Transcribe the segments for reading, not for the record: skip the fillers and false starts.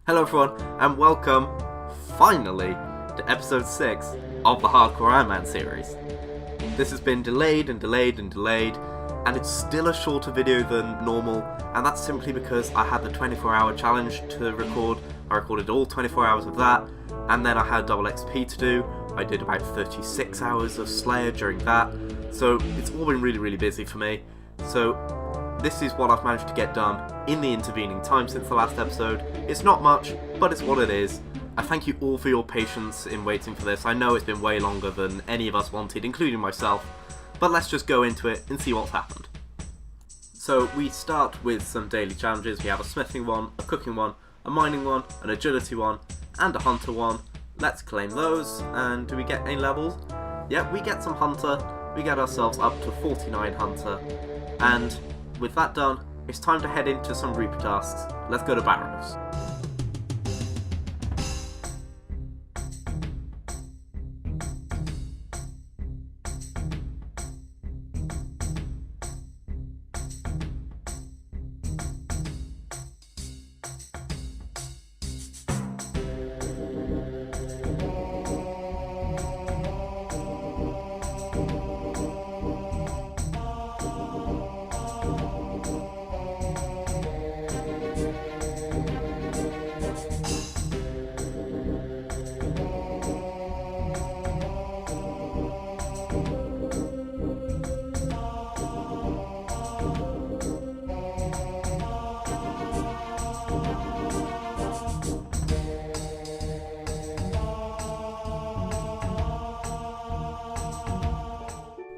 Hello everyone, and welcome, finally, to episode 6 of the Hardcore Iron Man series. This has been delayed, and it's still a shorter video than normal, and that's simply because I had the 24-hour challenge to record. I recorded all 24 hours of that, and then I had double XP to do. I did about 36 hours of Slayer during that, so it's all been really busy for me. So this is what I've managed to get done in the intervening time since the last episode. It's not much, but it's what it is. I thank you all for your patience in waiting for this. I know it's been way longer than any of us wanted, including myself, but let's just go into it and see what's happened. So we start with some daily challenges. We have a smithing one, a cooking one, a mining one, an agility one, and a hunter one. Let's claim those, and do we get any levels? Yeah, we get some hunter. We get ourselves up to 49 hunter, and with that done, it's time to head into some Reaper tasks. Let's go to Barrows.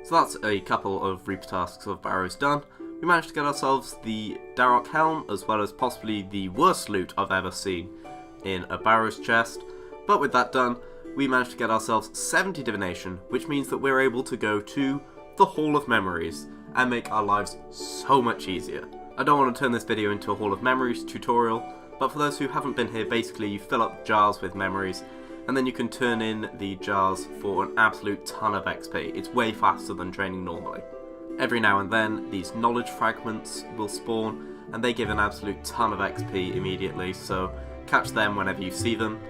So that's a couple of Reaper tasks of Barrows done. We managed to get ourselves the Darrock Helm, as well as possibly the worst loot I've ever seen in a Barrows chest. But with that done, we managed to get ourselves 70 Divination, which means that we're able to go to the Hall of Memories and make our lives so much easier. I don't want to turn this video into a Hall of Memories tutorial, but for those who haven't been here, basically you fill up jars with memories, and then you can turn in the jars for an absolute ton of XP. It's way faster than training normally. Every now and then, these knowledge fragments will spawn, and they give an absolute ton of XP immediately, so catch them whenever you see them.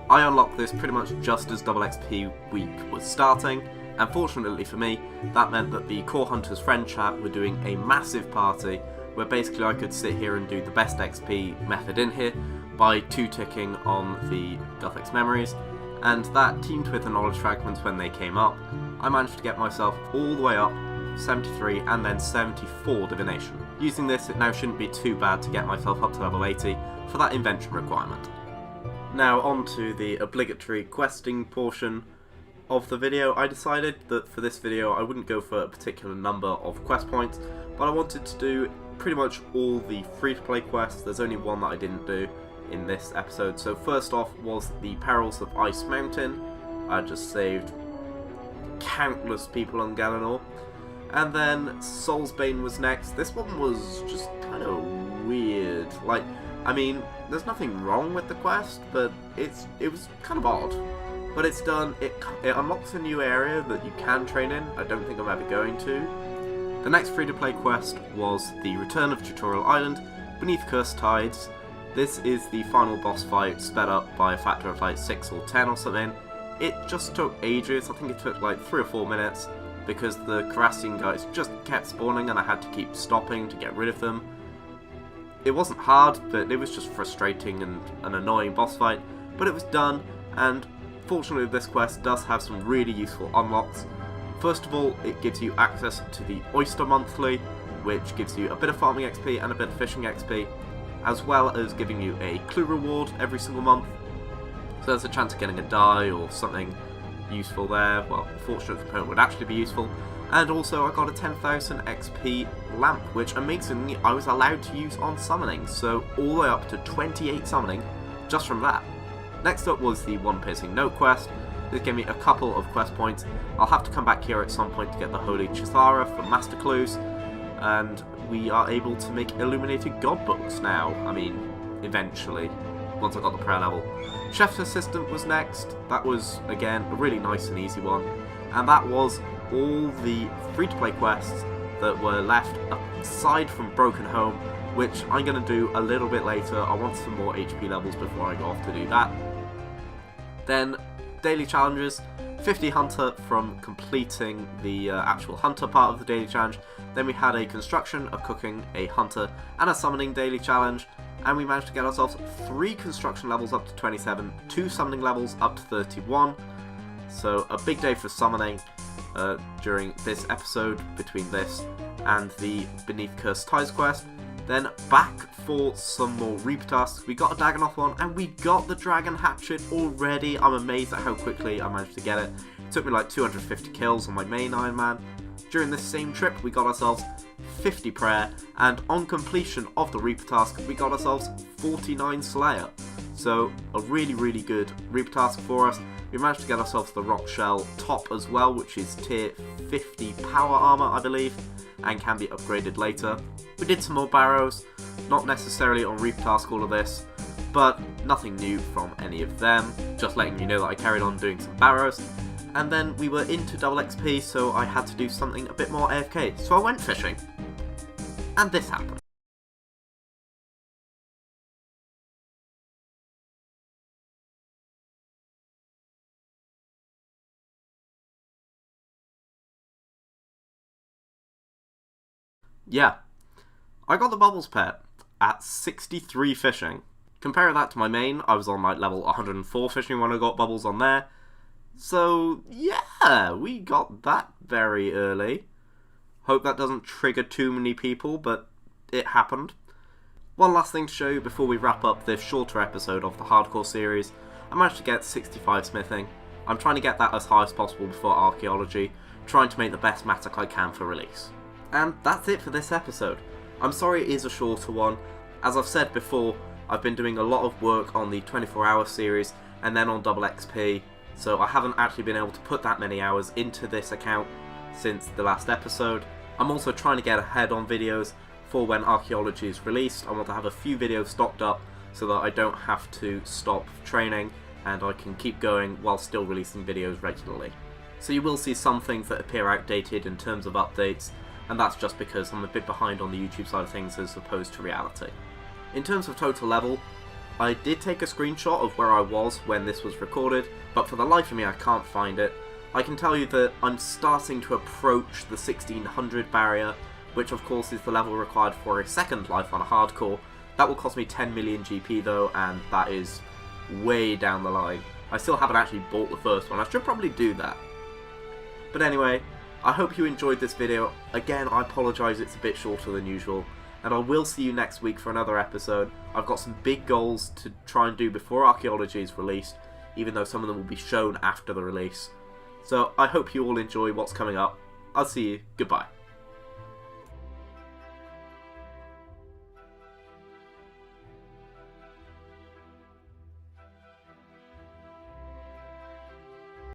I unlocked this pretty much just as double XP week was starting, and fortunately for me, that meant that the Core Hunters friend chat were doing a massive party, where basically I could sit here and do the best XP method in here, by 2-ticking on the Gothics memories, and that teamed with the knowledge fragments when they came up. I managed to get myself all the way up, 73 and then 74 divination. Using this, it now shouldn't be too bad to get myself up to level 80 for that invention requirement. Now on to the obligatory questing portion of the video. I decided that for this video I wouldn't go for a particular number of quest points, but I wanted to do pretty much all the free-to-play quests. There's only one that I didn't do in this episode. So first off was the Perils of Ice Mountain. I just saved countless people on Galanor. And then Soulsbane was next. This one was just kind of weird. Like, I mean, there's nothing wrong with the quest, but it was kind of odd. But it's done. It unlocks a new area that you can train in. I don't think I'm ever going to. The next free-to-play quest was the Return of Tutorial Island Beneath Cursed Tides. This is the final boss fight, sped up by a factor of like 6 or 10 or something. It just took ages. I think it took like 3 or 4 minutes because the Karassian guys just kept spawning and I had to keep stopping to get rid of them. It wasn't hard, but it was just frustrating and an annoying boss fight, but it was done, and fortunately this quest does have some really useful unlocks. First of all, it gives you access to the Oyster Monthly, which gives you a bit of farming XP and a bit of fishing XP, as well as giving you a clue reward every single month. So there's a chance of getting a die or something useful there. Well, fortunate component would actually be useful. And also I got a 10,000 XP lamp, which amazingly I was allowed to use on summoning, so all the way up to 28 summoning just from that. Next up was the One Piercing Note quest. This gave me a couple of quest points. I'll have to come back here at some point to get the Holy Chithara for Master Clues, and we are able to make illuminated god books now. I mean, eventually, once I got the prayer level. Chef's Assistant was next. That was, again, a really nice and easy one. And that was all the free-to-play quests that were left aside from Broken Home which I'm going to do a little bit later. I want some more HP levels before I go off to do that. Then daily challenges, 50 hunter from completing the actual hunter part of the daily challenge. Then we had a construction, a cooking, a hunter, and a summoning daily challenge. And we managed to get ourselves 3 construction levels up to 27, 2 summoning levels up to 31. So a big day for summoning during this episode, between this and the Beneath Cursed Ties quest. Then back for some more Reaper tasks. We got a Dagonoth one, and we got the Dragon Hatchet already. I'm amazed at how quickly I managed to get it. It took me like 250 kills on my main Iron Man. During this same trip, we got ourselves 50 Prayer, and on completion of the Reaper task, we got ourselves 49 Slayer. So a really, really good Reaper task for us. We managed to get ourselves the Rock Shell top as well, which is tier 50 power armor, I believe, and can be upgraded later. We did some more Barrows, not necessarily on Reaper task all of this, but nothing new from any of them. Just letting you know that I carried on doing some Barrows. And then we were into double XP, so I had to do something a bit more AFK. So I went fishing. And this happened. Yeah, I got the Bubbles pet at 63 fishing. Compare that to my main, I was on like level 104 fishing when I got Bubbles on there. So yeah, we got that very early. Hope that doesn't trigger too many people, but it happened. One last thing to show you before we wrap up this shorter episode of the Hardcore series. I managed to get 65 smithing. I'm trying to get that as high as possible before archaeology, trying to make the best Matic I can for release. And that's it for this episode. I'm sorry it is a shorter one. As I've said before, I've been doing a lot of work on the 24-hour series and then on double XP, so I haven't actually been able to put that many hours into this account since the last episode. I'm also trying to get ahead on videos for when archaeology is released. I want to have a few videos stocked up so that I don't have to stop training and I can keep going while still releasing videos regularly. So you will see some things that appear outdated in terms of updates, and that's just because I'm a bit behind on the YouTube side of things as opposed to reality. In terms of total level, I did take a screenshot of where I was when this was recorded, but for the life of me I can't find it. I can tell you that I'm starting to approach the 1600 barrier, which of course is the level required for a second life on a hardcore. That will cost me 10 million GP though, and that is way down the line. I still haven't actually bought the first one, I should probably do that. But anyway, I hope you enjoyed this video. Again, I apologise it's a bit shorter than usual, and I will see you next week for another episode. I've got some big goals to try and do before archaeology is released, even though some of them will be shown after the release. So I hope you all enjoy what's coming up. I'll see you. Goodbye.